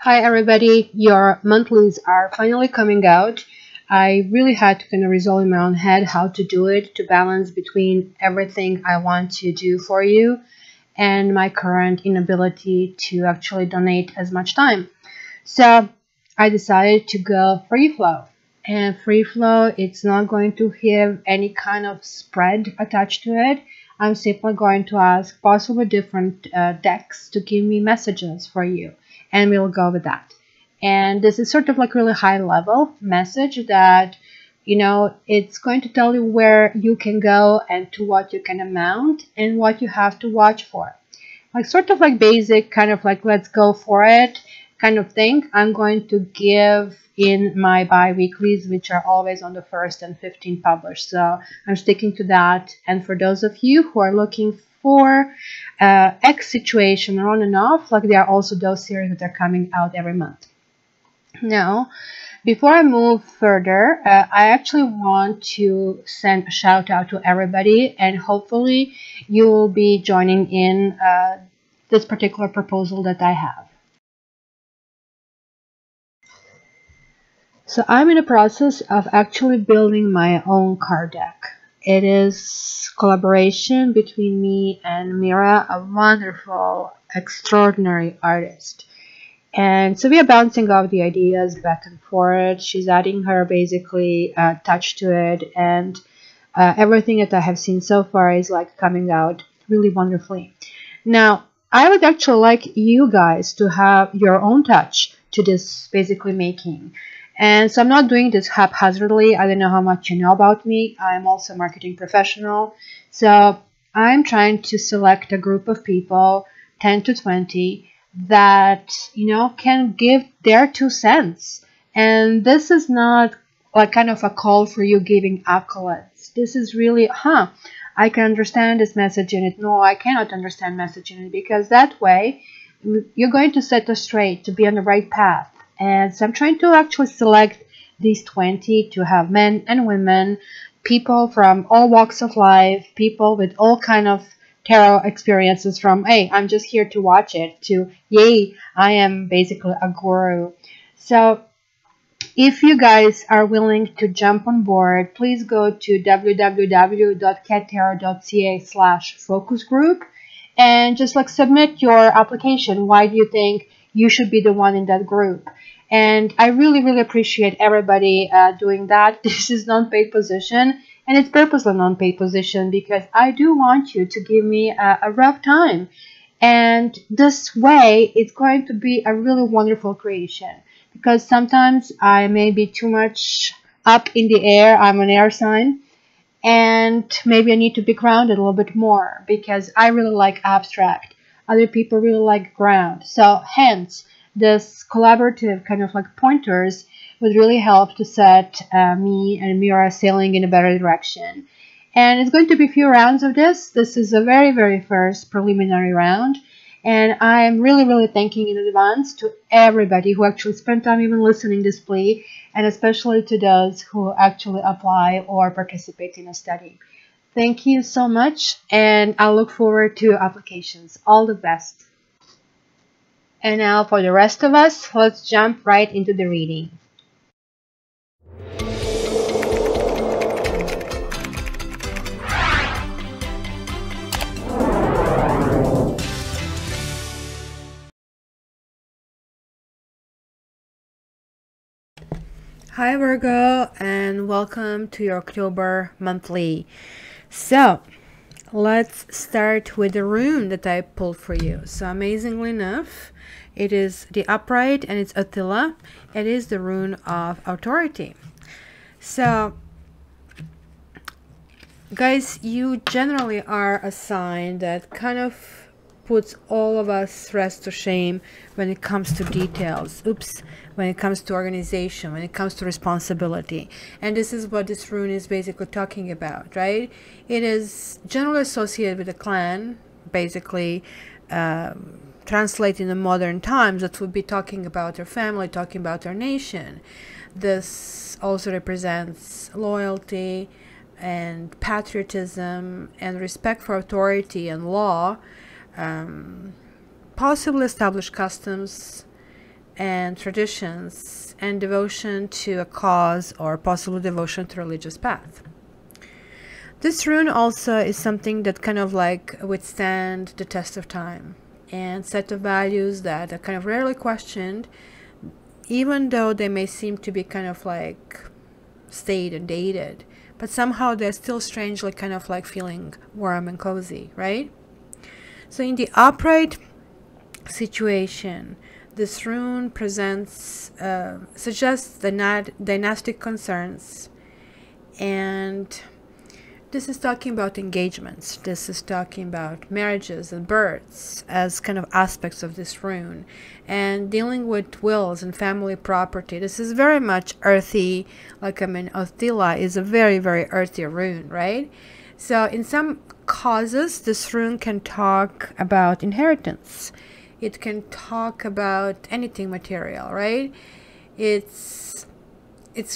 Hi everybody, your monthlies are finally coming out. I really had to kind of resolve in my own head how to do it to balance between everything I want to do for you and my current inability to actually donate as much time. So I decided to go free flow. And free flow, it's not going to have any kind of spread attached to it. I'm simply going to ask possibly different decks to give me messages for you, and we'll go with that. And this is sort of like really high level message that, it's going to tell you where you can go and to what you can amount and what you have to watch for. Like sort of like basic kind of like let's go for it kind of thing. I'm going to give in my bi-weeklies, which are always on the 1st and 15th published. So I'm sticking to that. And for those of you who are looking for X situation or on and off, like there are also those series that are coming out every month. Now, before I move further, I actually want to send a shout out to everybody, and hopefully you will be joining in this particular proposal that I have. So I'm in the process of actually building my own card deck. It is collaboration between me and Mira, a wonderful, extraordinary artist. And so we are bouncing off the ideas back and forth. She's adding her basically touch to it, and everything that I have seen so far is like coming out really wonderfully. Now, I would actually like you guys to have your own touch to this basically making. And so I'm not doing this haphazardly. I don't know how much you know about me. I'm also a marketing professional. So I'm trying to select a group of people, 10 to 20, that, can give their 2 cents. And this is not like kind of a call for you giving accolades. This is really, I can understand this message in it. No, I cannot understand message in it, because that way you're going to set us straight to be on the right path. And so I'm trying to actually select these 20 to have men and women, people from all walks of life, people with all kind of tarot experiences, from, hey, I'm just here to watch it, to, yay, I am basically a guru. So if you guys are willing to jump on board, please go to www.cattarot.ca/focus group and just like submit your application. Why do you think you should be the one in that group? And I really, really appreciate everybody doing that. This is non-paid position, and it's purposely non-paid position because I do want you to give me a rough time. And this way, it's going to be a really wonderful creation, because sometimes I may be too much up in the air. I'm an air sign, and maybe I need to be grounded a little bit more, because I really like abstract. Other people really like ground. So hence, this collaborative kind of like pointers would really help to set me and Mira sailing in a better direction. And it's going to be a few rounds of this. This is a very, very first preliminary round. And I'm really, really thanking in advance to everybody who actually spent time even listening to this plea, and especially to those who actually apply or participate in a study. Thank you so much, and I look forward to applications. All the best. And now for the rest of us, let's jump right into the reading. Hi Virgo, and welcome to your October monthly. So let's start with the rune that I pulled for you. So amazingly enough, it is the upright and it's Attila. It is the rune of authority. So guys, you generally are a sign that kind of puts all of us rest to shame when it comes to details. When it comes to organization, when it comes to responsibility. And this is what this rune is basically talking about, right? It is generally associated with a clan, basically translating in modern times, that would be talking about their family, talking about their nation. This also represents loyalty and patriotism and respect for authority and law, possibly established customs, and traditions and devotion to a cause, or possibly devotion to religious path. This rune also is something that kind of like withstand the test of time and set of values that are kind of rarely questioned, even though they may seem to be kind of like staid and dated, but somehow they're still strangely kind of like feeling warm and cozy, right? So in the upright situation, this rune presents, suggests the dynastic concerns, and this is talking about engagements. This is talking about marriages and births as kind of aspects of this rune, and dealing with wills and family property. This is very much earthy. Like, I mean, Othila is a very, very earthy rune, right? So in some causes, this rune can talk about inheritance. It can talk about anything material, right? It's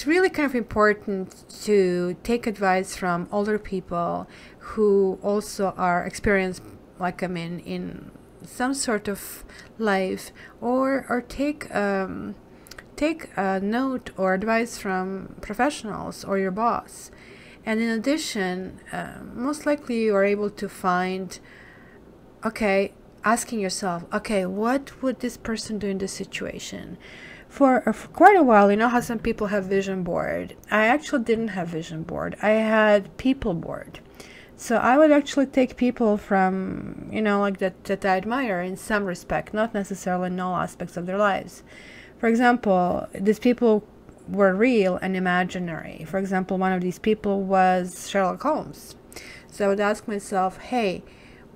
really kind of important to take advice from older people who also are experienced, like, I mean, in some sort of life, or take a note or advice from professionals or your boss. And in addition, most likely you are able to find, okay, asking yourself, okay, what would this person do in this situation? For quite a while, you know how some people have vision board. I actually didn't have vision board. I had people board. So I would actually take people from, you know, like that I admire in some respect, not necessarily in all aspects of their lives. For example, these people were real and imaginary. For example, one of these people was Sherlock Holmes. So I would ask myself, hey,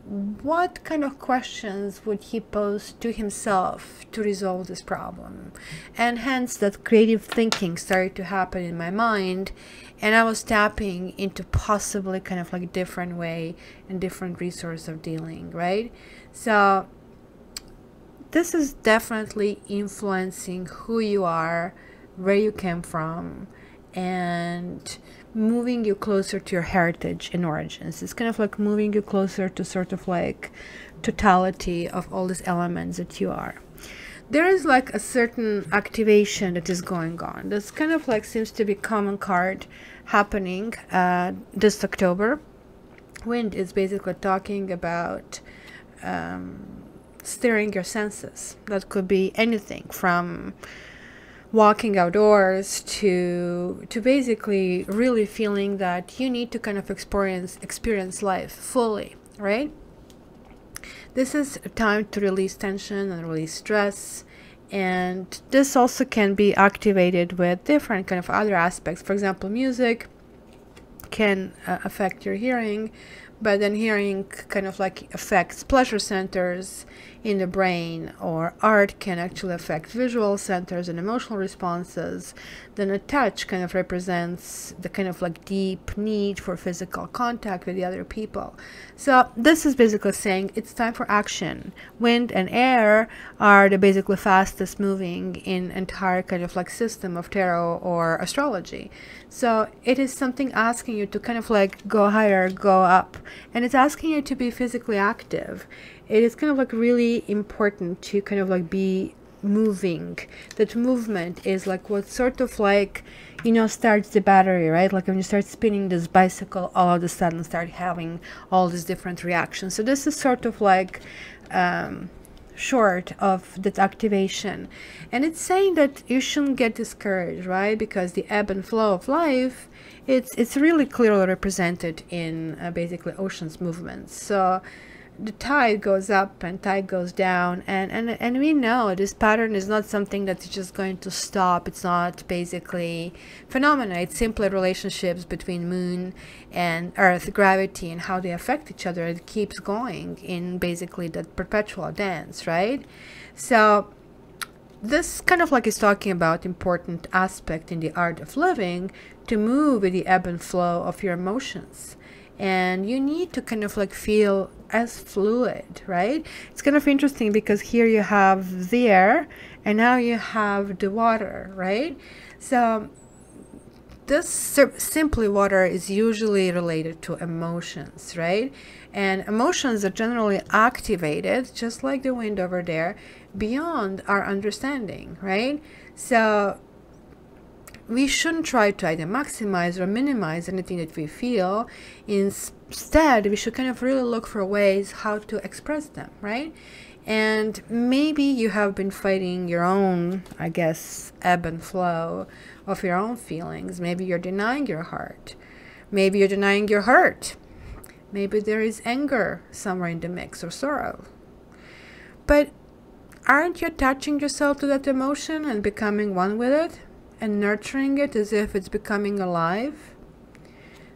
what kind of questions would he pose to himself to resolve this problem? And hence that creative thinking started to happen in my mind, and I was tapping into possibly kind of like a different way and different resource of dealing, right? So this is definitely influencing who you are, where you came from, and moving you closer to your heritage and origins. It's kind of like moving you closer to sort of like totality of all these elements that you are. There is like a certain activation that is going on. That's kind of like seems to be common card happening this October. Wind is basically talking about stirring your senses. That could be anything from walking outdoors to basically really feeling that you need to kind of experience life fully, right? This is a time to release tension and release stress, and this also can be activated with different kind of other aspects. For example, music can affect your hearing, but then hearing kind of like affects pleasure centers in the brain, or art can actually affect visual centers and emotional responses. Then a touch kind of represents the kind of like deep need for physical contact with the other people. So this is basically saying it's time for action. Wind and air are the basically fastest moving in entire kind of like system of tarot or astrology. So it is something asking you to kind of like go higher, go up, and it's asking you to be physically active. It is kind of like really important to kind of like be moving. That movement is like what sort of like, you know, starts the battery, right? Like when you start spinning this bicycle, all of a sudden start having all these different reactions. So this is sort of like short of that activation, and it's saying that you shouldn't get discouraged, right? Because the ebb and flow of life, it's really clearly represented in basically ocean's movements. So the tide goes up and tide goes down, and we know this pattern is not something that's just going to stop. It's not basically phenomena. It's simply relationships between moon and earth, gravity, and how they affect each other. It keeps going in basically that perpetual dance, right? So this kind of like is talking about important aspect in the art of living, to move with the ebb and flow of your emotions. And you need to kind of like feel as fluid, right? It's kind of interesting because here you have the air and now you have the water, right? So this simply water is usually related to emotions, right? And emotions are generally activated, just like the wind over there, beyond our understanding, right? So we shouldn't try to either maximize or minimize anything that we feel. Instead, we should kind of really look for ways how to express them, right? And maybe you have been fighting your own, I guess, ebb and flow of your own feelings. Maybe you're denying your heart. Maybe you're denying your hurt. Maybe there is anger somewhere in the mix, or sorrow. But aren't you attaching yourself to that emotion and becoming one with it and nurturing it as if it's becoming alive?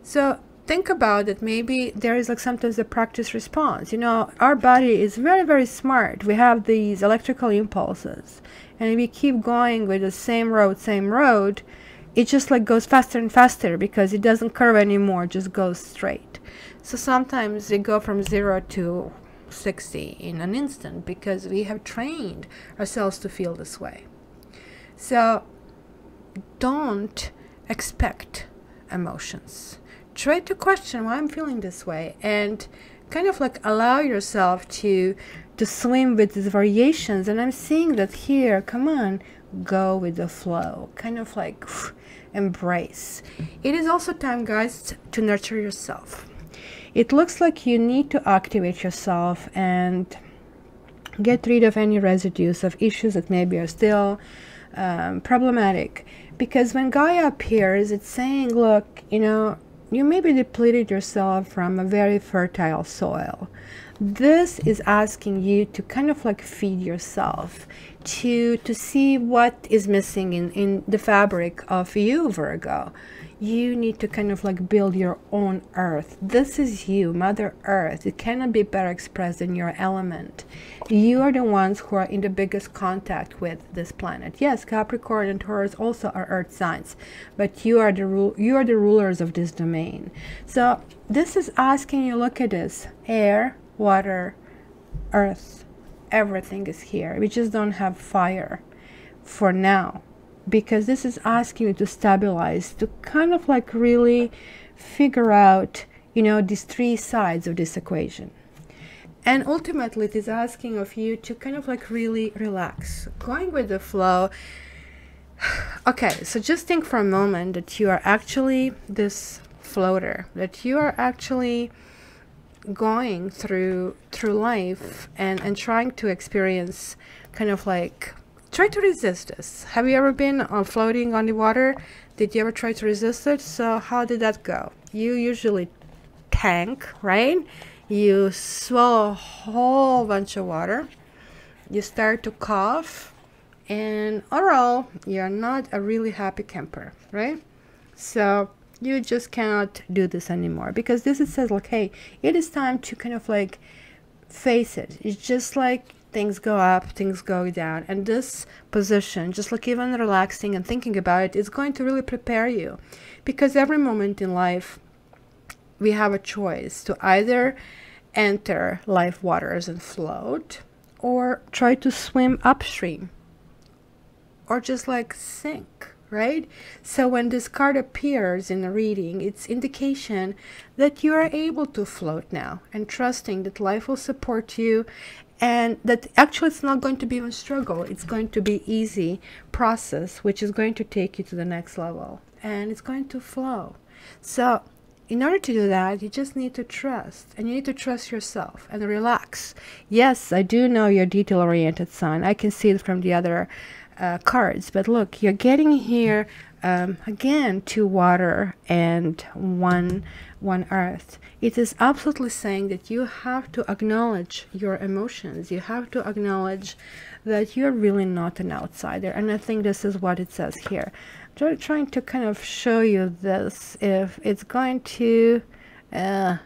So think about it. Maybe there is like sometimes a practice response. You know, our body is very, very smart. We have these electrical impulses, and if we keep going with the same road, it just like goes faster and faster because it doesn't curve anymore, it just goes straight. So sometimes we go from 0 to 60 in an instant because we have trained ourselves to feel this way. So don't expect emotions. Try to question why I'm feeling this way, and kind of like allow yourself to swim with these variations. And I'm seeing that here. Come on, go with the flow, kind of like embrace. It is also time, guys, to nurture yourself. It looks like you need to activate yourself and get rid of any residues of issues that maybe are still problematic. Because when Gaia appears, it's saying, look, you know, you maybe depleted yourself from a very fertile soil. This is asking you to kind of like feed yourself, to see what is missing in the fabric of you, Virgo. You need to kind of like build your own earth. This is you, Mother Earth. It cannot be better expressed in your element. You are the ones who are in the biggest contact with this planet. Yes, Capricorn and Taurus also are earth signs, but you are the rulers of this domain. So this is asking you, look at this, air, water, earth, everything is here. We just don't have fire for now, because this is asking you to stabilize, to kind of like really figure out, you know, these three sides of this equation. And ultimately, it is asking of you to kind of like really relax, going with the flow. Okay, so just think for a moment that you are actually this floater, that you are actually going through life and trying to experience kind of like, try to resist this. Have you ever been floating on the water? Did you ever try to resist it? So how did that go? You usually tank, right? You swallow a whole bunch of water. You start to cough, and overall, you're not a really happy camper, right? So you just cannot do this anymore, because this is says like, hey, it is time to kind of like face it. It's just like things go up, things go down, and this position, just like even relaxing and thinking about it, is going to really prepare you, because every moment in life we have a choice to either enter life waters and float, or try to swim upstream, or just like sink, right? So when this card appears in a reading, it's indication that you are able to float now, and trusting that life will support you, and that actually it's not going to be a struggle. It's going to be easy process, which is going to take you to the next level, and it's going to flow. So in order to do that, you just need to trust, and you need to trust yourself and relax. Yes, I do know you're detail-oriented sign. I can see it from the other cards, but look, you're getting here again, 2 water and one earth. It is absolutely saying that you have to acknowledge your emotions. You have to acknowledge that you're really not an outsider, and I think this is what it says here. Trying to kind of show you this, if it's going to I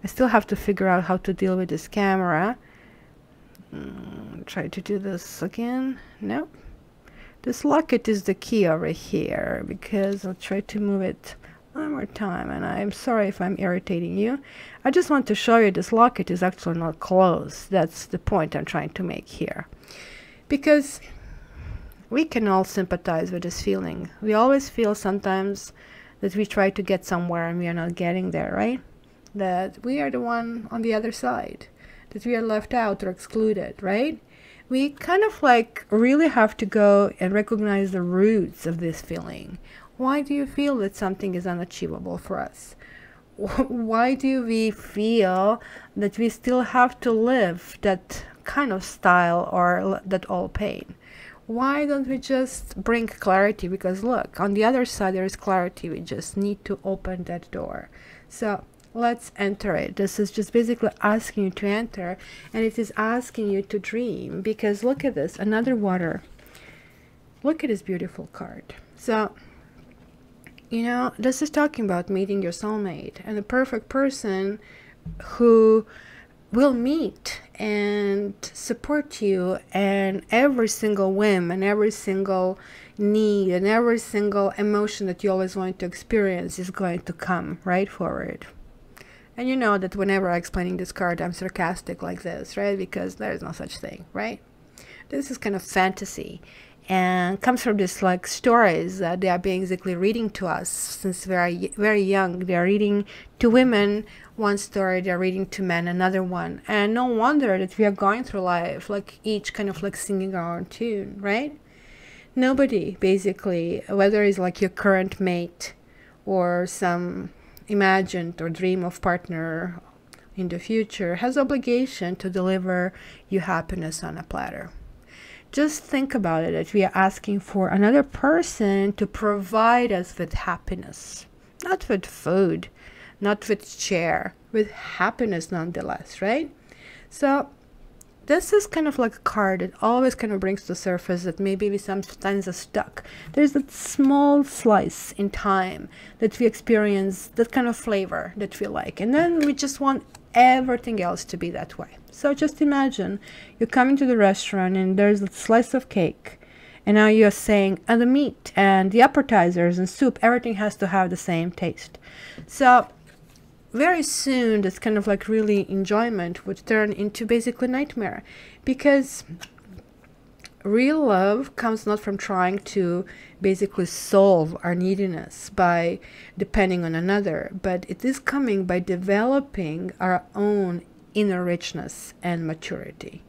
still have to figure out how to deal with this camera. Try to do this again. Nope. This locket is the key over here, because I'll try to move it one more time, and I'm sorry if I'm irritating you. I just want to show you this locket is actually not closed. That's the point I'm trying to make here, because we can all sympathize with this feeling. We always feel sometimes that we try to get somewhere and we are not getting there, right? That we are the one on the other side, that we are left out or excluded, right? We kind of like really have to go and recognize the roots of this feeling. Why do you feel that something is unachievable for us? Why do we feel that we still have to live that kind of style or that old pain? Why don't we just bring clarity? Because look, on the other side there is clarity. We just need to open that door. So let's enter it. This is just basically asking you to enter, and it is asking you to dream. Because look at this, another water. Look at this beautiful card. So, you know, this is talking about meeting your soulmate and the perfect person who will meet and support you, and every single whim and every single need and every single emotion that you always want to experience is going to come right forward. And you know that whenever I'm explaining this card, I'm sarcastic like this, right? Because there is no such thing, right? This is kind of fantasy, and comes from this like stories that they are basically reading to us since very, very young. They are reading to women one story, they are reading to men another one. And no wonder that we are going through life like each kind of like singing our own tune, right? Nobody basically, whether it's like your current mate or some imagined or dream of partner in the future, has obligation to deliver you happiness on a platter. Just think about it, that we are asking for another person to provide us with happiness, not with food, not with chair, with happiness nonetheless, right? So this is kind of like a card that always kind of brings to the surface that maybe we sometimes are stuck. There's that small slice in time that we experience, that kind of flavor that we like, and then we just want everything else to be that way. So just imagine you're coming to the restaurant and there's a slice of cake, and now you're saying, and the meat and the appetizers and soup, everything has to have the same taste. So very soon this kind of like really enjoyment would turn into basically nightmare, because real love comes not from trying to basically solve our neediness by depending on another, but it is coming by developing our own inner richness and maturity.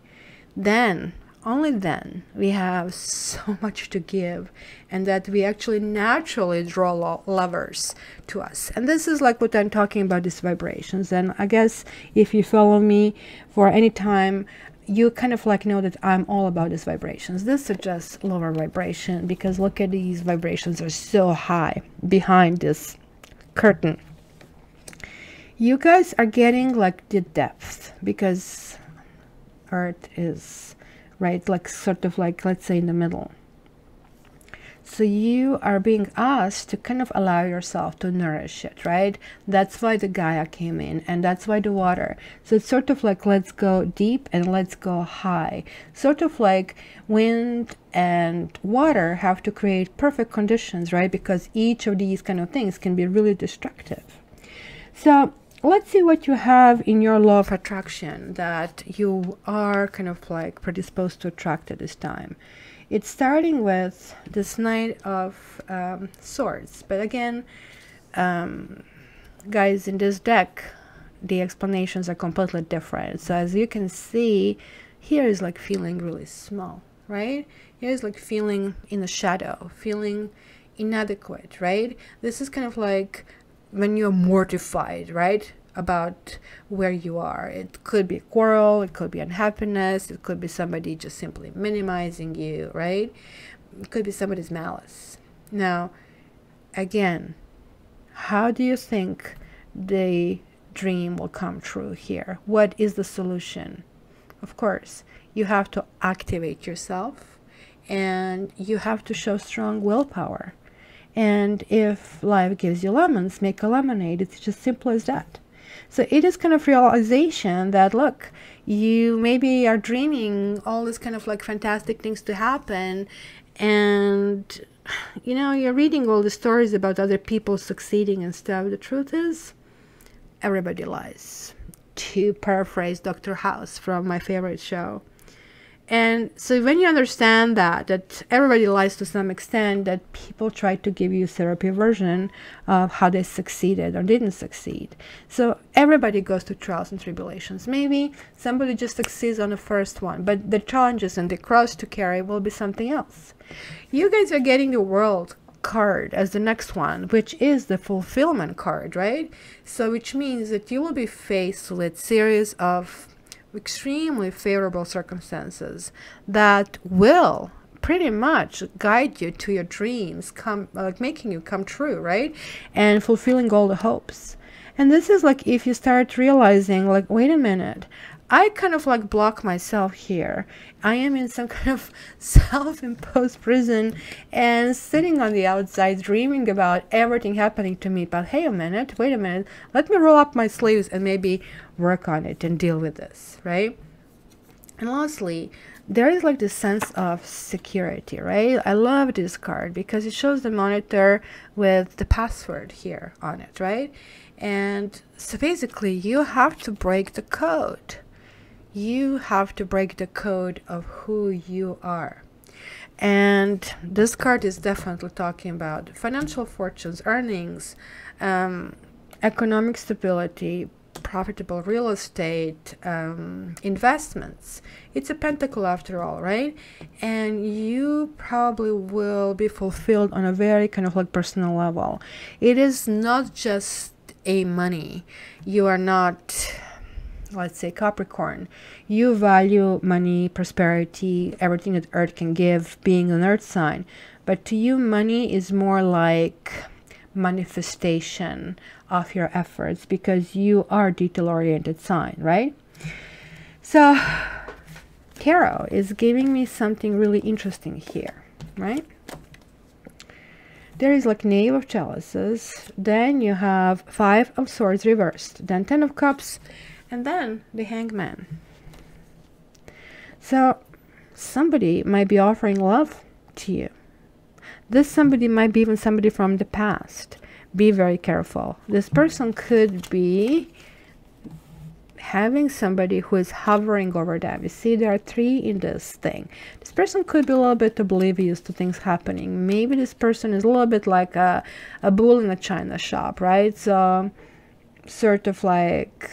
Then, only then, we have so much to give, and that we actually naturally draw lovers to us. And this is like what I'm talking about, these vibrations. And I guess if you follow me for any time, you kind of like know that I'm all about these vibrations. This is just lower vibration, because look at these vibrations are so high behind this curtain. You guys are getting like the depth, because Earth is right, like sort of like, let's say, in the middle. So you are being asked to kind of allow yourself to nourish it, right? That's why the Gaia came in, and that's why the water. So it's sort of like, let's go deep and let's go high. Sort of like wind and water have to create perfect conditions, right? Because each of these kind of things can be really destructive. So let's see what you have in your law of attraction that you are kind of like predisposed to attract at this time. It's starting with this Knight of Swords. But again, guys, in this deck, the explanations are completely different. So as you can see, here is like feeling really small, right? Here is like feeling in the shadow, feeling inadequate, right? This is kind of like when you're mortified, right, about where you are. It could be a quarrel, it could be unhappiness, it could be somebody just simply minimizing you, right? It could be somebody's malice. Now, again, how do you think the dream will come true here? What is the solution? Of course, you have to activate yourself, and you have to show strong willpower. And if life gives you lemons, make a lemonade. It's just simple as that. So it is kind of realization that, look, you maybe are dreaming all this kind of like fantastic things to happen, and you know, you're reading all the stories about other people succeeding and stuff. The truth is, everybody lies. To paraphrase Dr. House from my favorite show, And so when you understand that everybody lies to some extent, that people try to give you a therapy version of how they succeeded or didn't succeed. So everybody goes through trials and tribulations. Maybe somebody just succeeds on the first one, but the challenges and the cross to carry will be something else. You guys are getting the world card as the next one, which is the fulfillment card, right? So which means that you will be faced with series of extremely favorable circumstances that will pretty much guide you to your dreams, making you come true, right? And fulfilling all the hopes. And this is like if you start realizing, like, wait a minute, I kind of like block myself here. I am in some kind of self-imposed prison and sitting on the outside dreaming about everything happening to me. But hey, a minute, wait a minute, let me roll up my sleeves and maybe work on it and deal with this, right? And lastly, there is like this sense of security, right? I love this card because it shows the monitor with the password here on it, right? And so basically you have to break the code. You have to break the code of who you are. And this card is definitely talking about financial fortunes, earnings, economic stability, profitable real estate, investments. It's a pentacle after all, right? And you probably will be fulfilled on a very kind of like personal level. It is not just a money. You are not, let's say, Capricorn. You value money, prosperity, everything that Earth can give, being an Earth sign. But to you, money is more like manifestation of your efforts because you are detail-oriented sign, right? So Tarot is giving me something really interesting here, right? There is like Knave of Chalices, then you have Five of Swords reversed, then Ten of Cups, and then the Hangman. So somebody might be offering love to you. This somebody might be even somebody from the past. Be very careful. This person could be having somebody who is hovering over them. You see, there are three in this thing. This person could be a little bit oblivious to things happening. Maybe this person is a little bit like a bull in a china shop, right? So sort of like,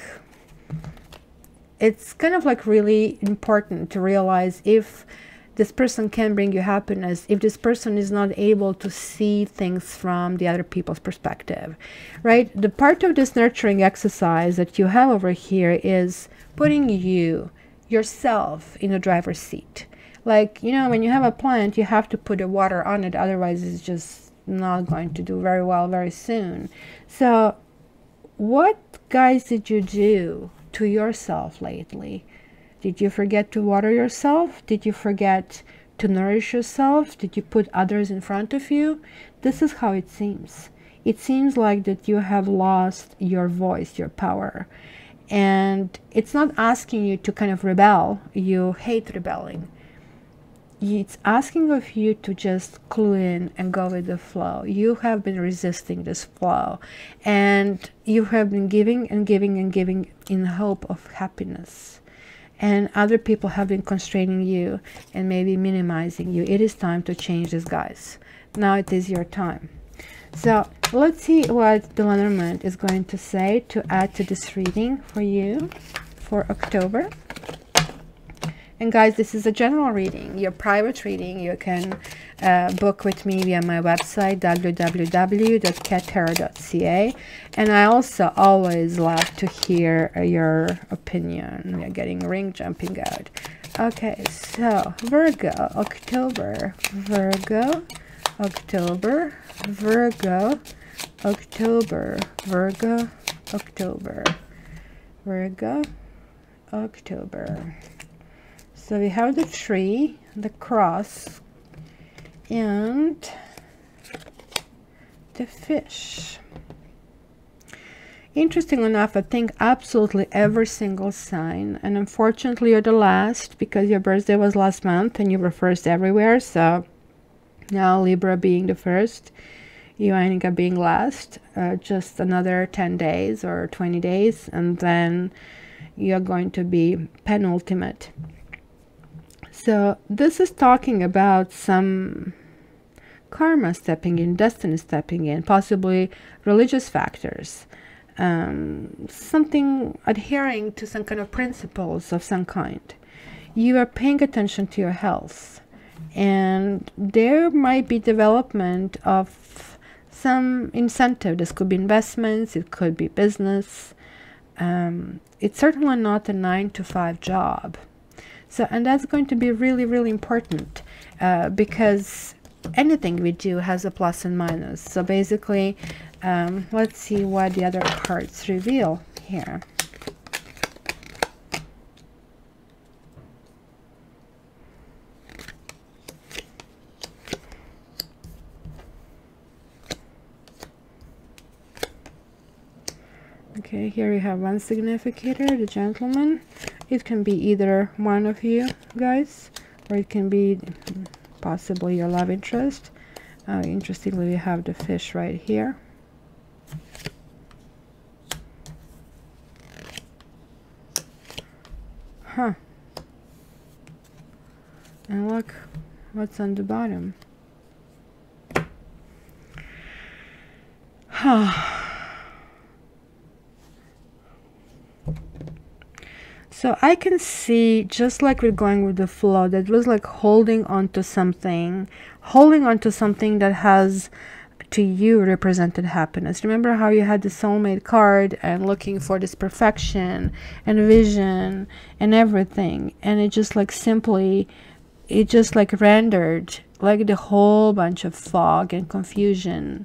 it's kind of like really important to realize if this person can bring you happiness, if this person is not able to see things from the other people's perspective, right? The part of this nurturing exercise that you have over here is putting yourself in the driver's seat. Like, you know, when you have a plant, you have to put the water on it, otherwise it's just not going to do very well very soon. So what, guys, did you do to yourself lately? Did you forget to water yourself? Did you forget to nourish yourself? Did you put others in front of you? This is how it seems. It seems like that you have lost your voice, your power. And it's not asking you to kind of rebel. You hate rebelling. It's asking of you to just clue in and go with the flow. You have been resisting this flow. And you have been giving and giving and giving in hope of happiness. And other people have been constraining you and maybe minimizing you. It is time to change this, guys. Now it is your time. So let's see what the Lenormand is going to say to add to this reading for you for October. And guys, this is a general reading, your private reading. You can book with me via my website, www.cattarot.ca. And I also always love to hear your opinion. We are getting ring jumping out. Okay, so Virgo, October, Virgo, October, Virgo, October, Virgo, October, Virgo, October. So we have the tree, the cross, and the fish. Interesting enough, I think absolutely every single sign, and unfortunately you're the last because your birthday was last month and you were first everywhere. So now Libra being the first, you ain't being last, just another 10 days or 20 days, and then you're going to be penultimate. So this is talking about some karma stepping in, destiny stepping in, possibly religious factors, something adhering to some kind of principles of some kind. You are paying attention to your health, and there might be development of some incentive. This could be investments, it could be business. It's certainly not a 9-to-5 job. So, and that's going to be really, really important, because anything we do has a plus and minus. So basically, let's see what the other cards reveal here. Okay, here you have one significator, the gentleman. It can be either one of you guys, or it can be possibly your love interest. Interestingly, we have the fish right here. Huh. And look what's on the bottom. Huh. So I can see, just like we're going with the flow, that was like holding on to something that has, to you, represented happiness. Remember how you had the soulmate card and looking for this perfection and vision and everything, and it just like simply, it just like rendered like the whole bunch of fog and confusion.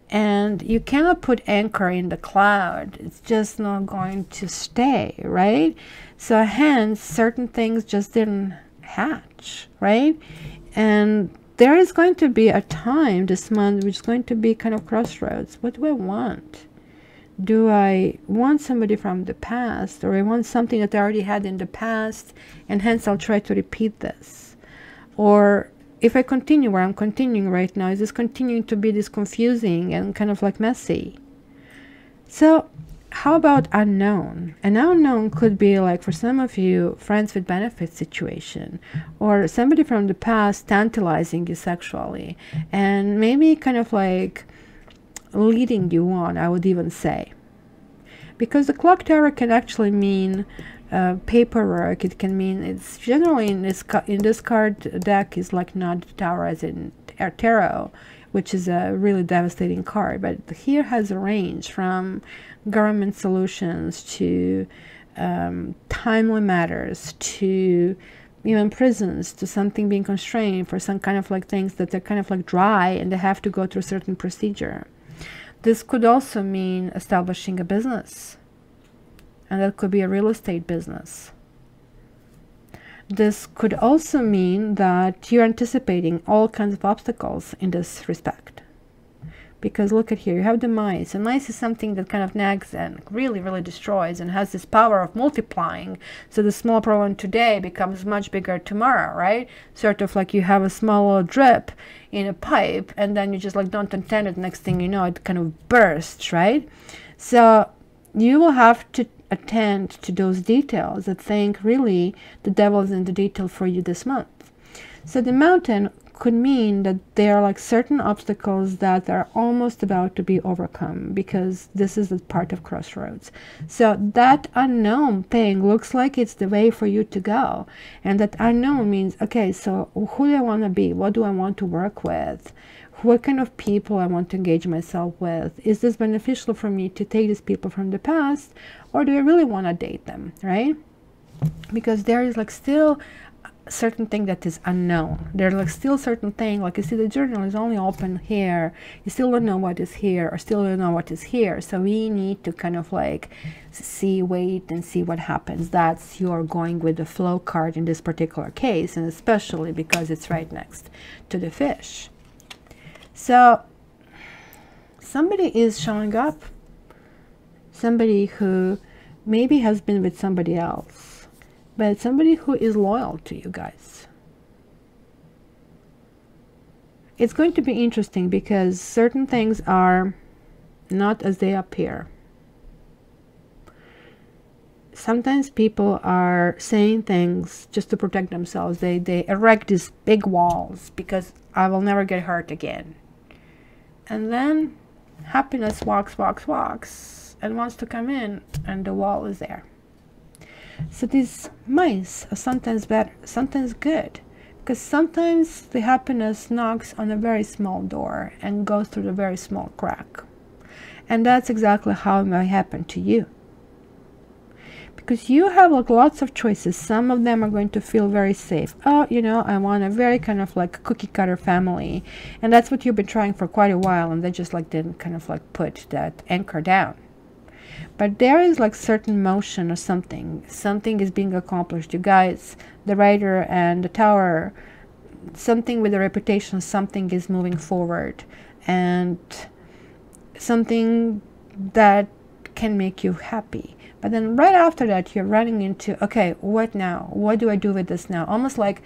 And you cannot put anchor in the cloud. It's just not going to stay, right? So hence, certain things just didn't hatch, right? And there is going to be a time this month which is going to be kind of crossroads. What do I want? Do I want somebody from the past, or I want something that I already had in the past, and hence I'll try to repeat this? Or if I continue where I'm continuing right now, is this continuing to be this confusing and kind of like messy? So how about unknown? An unknown could be like, for some of you, friends with benefits situation, or somebody from the past tantalizing you sexually, and maybe kind of like leading you on, I would even say. Because the clock tower can actually mean paperwork. It can mean, it's generally in this card deck is like not the tower as in tarot, which is a really devastating card, but here has a range from government solutions to timely matters, to even prisons, to something being constrained for some kind of like things that are kind of like dry and they have to go through a certain procedure. This could also mean establishing a business, and that could be a real estate business. This could also mean that you're anticipating all kinds of obstacles in this respect. Because look at here, you have the mice. And mice is something that kind of nags and really, really destroys and has this power of multiplying. So the small problem today becomes much bigger tomorrow, right? Sort of like you have a small little drip in a pipe, and then you just like don't intend it. Next thing you know, it kind of bursts, right? So you will have to attend to those details. I think really the devil is in the detail for you this month. So the mountain could mean that there are like certain obstacles that are almost about to be overcome, because this is a part of crossroads. So that unknown thing looks like it's the way for you to go. And that unknown means, okay, so who do I want to be? What do I want to work with? What kind of people I want to engage myself with? Is this beneficial for me to take these people from the past, or do I really want to date them, right? Because there is like still certain thing that is unknown. There's like still certain thing, like you see the journal is only open here, you still don't know what is here, or still don't know what is here. So we need to kind of like wait and see what happens. That's you're going with the flow card in this particular case, and especially because it's right next to the fish. So somebody is showing up, somebody who maybe has been with somebody else, but somebody who is loyal to you guys. It's going to be interesting because certain things are not as they appear. sometimes people are saying things just to protect themselves. They erect these big walls because I will never get hurt again. And then happiness walks and wants to come in, and the wall is there. So these mice are sometimes bad, sometimes good, because sometimes the happiness knocks on a very small door and goes through a very small crack. And that's exactly how it might happen to you. Because you have like lots of choices. Some of them are going to feel very safe. Oh, you know, I want a very kind of like cookie cutter family. And that's what you've been trying for quite a while, and they just like didn't kind of like put that anchor down. But there is like certain motion or something. Something is being accomplished. You guys, the Rider and the Tower, something with a reputation, something is moving forward. And something that can make you happy. But then right after that, you're running into, okay, what now? What do I do with this now? Almost like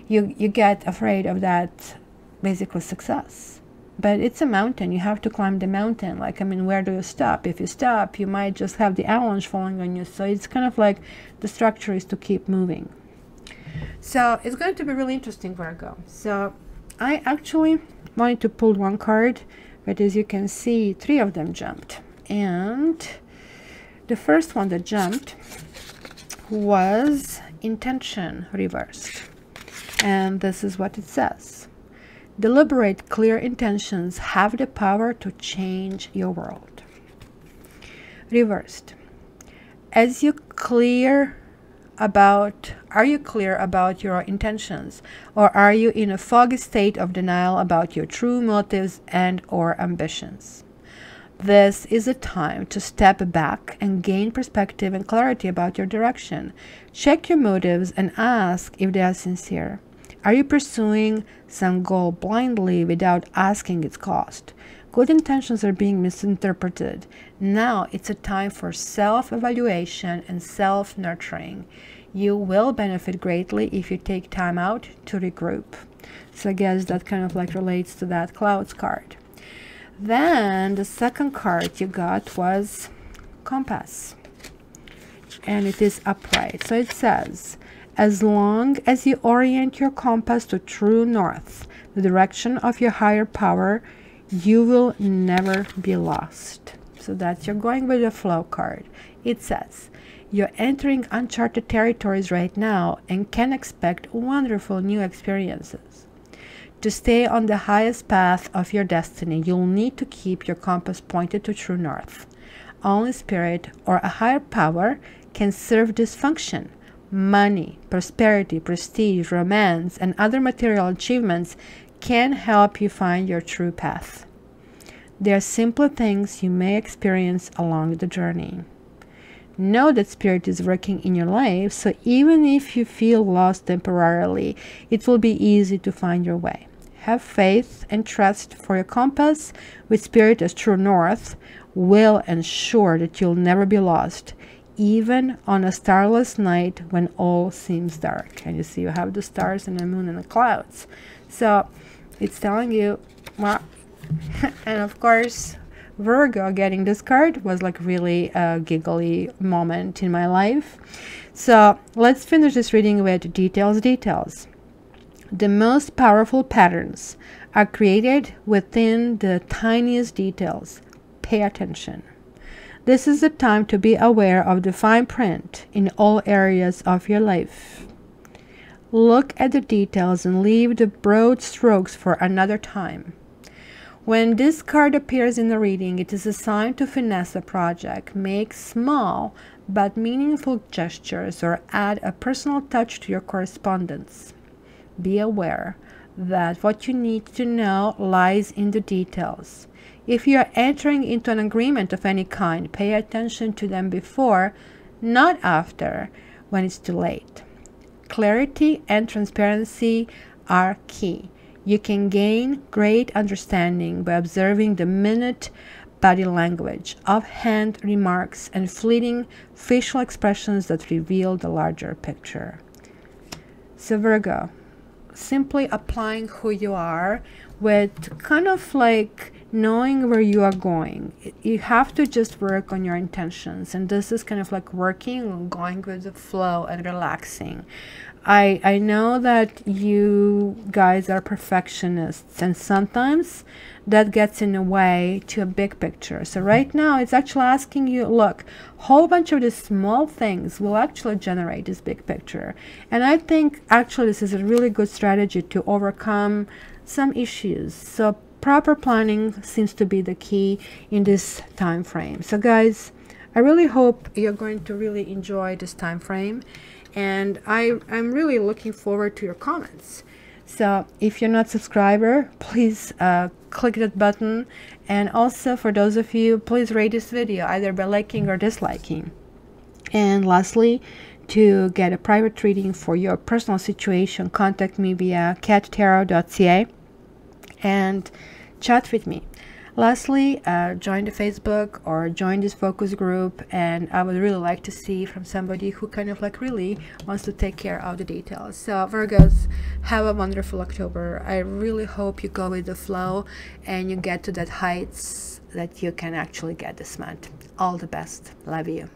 you get afraid of that basically success. But it's a mountain. You have to climb the mountain. Like, I mean, where do you stop? If you stop, you might just have the avalanche falling on you. So it's kind of like the structure is to keep moving. So it's going to be really interesting, Virgo. So I actually wanted to pull one card, but as you can see, 3 of them jumped. And the first one that jumped was intention reversed. And this is what it says. Deliberate, clear intentions have the power to change your world. Reversed. Are you clear about your intentions, or are you in a foggy state of denial about your true motives and or ambitions? This is a time to step back and gain perspective and clarity about your direction. Check your motives and ask if they are sincere. Are you pursuing some goal blindly without asking its cost? Good intentions are being misinterpreted. Now it's a time for self-evaluation and self-nurturing. You will benefit greatly if you take time out to regroup. So I guess that kind of like relates to that clouds card. Then the second card you got was compass, and it is upright. So it says, as long as you orient your compass to true north, the direction of your higher power, you will never be lost. So that's, you're going with the flow card. It says, you're entering uncharted territories right now and can expect wonderful new experiences. To stay on the highest path of your destiny, you'll need to keep your compass pointed to true north. Only spirit or a higher power can serve this function. Money, prosperity, prestige, romance, and other material achievements can help you find your true path. They are simple things you may experience along the journey. Know that spirit is working in your life, so even if you feel lost temporarily, it will be easy to find your way. Have faith and trust, for your compass with spirit as true north will ensure that you'll never be lost, even on a starless night when all seems dark. And you see you have the stars and the moon and the clouds. So it's telling you, well, and of course, Virgo getting this card was like really a giggly moment in my life. So let's finish this reading with details. The most powerful patterns are created within the tiniest details. Pay attention. This is the time to be aware of the fine print in all areas of your life. Look at the details and leave the broad strokes for another time. When this card appears in the reading, it is a sign to finesse a project. Make small but meaningful gestures or add a personal touch to your correspondence. Be aware that what you need to know lies in the details. If you are entering into an agreement of any kind, pay attention to them before, not after, when it's too late. Clarity and transparency are key. You can gain great understanding by observing the minute body language, offhand remarks, and fleeting facial expressions that reveal the larger picture. So Virgo, simply applying who you are with kind of like knowing where you are going. You have to just work on your intentions, and this is kind of like working, going with the flow and relaxing. I know that you guys are perfectionists, and sometimes that gets in the way to a big picture. So right now it's actually asking you, look, whole bunch of these small things will actually generate this big picture. And I think actually this is a really good strategy to overcome some issues. So proper planning seems to be the key in this time frame. So guys, I really hope you're going to really enjoy this time frame, and I'm really looking forward to your comments. So if you're not a subscriber, please click that button, and also for those of you, please rate this video either by liking or disliking. And lastly, to get a private reading for your personal situation, contact me via cattarot.ca and chat with me. Lastly, join the Facebook or join this focus group, and I would really like to see from somebody who kind of like really wants to take care of the details. So Virgos, have a wonderful October. I really hope you go with the flow and you get to that heights that you can actually get this month. All the best. Love you.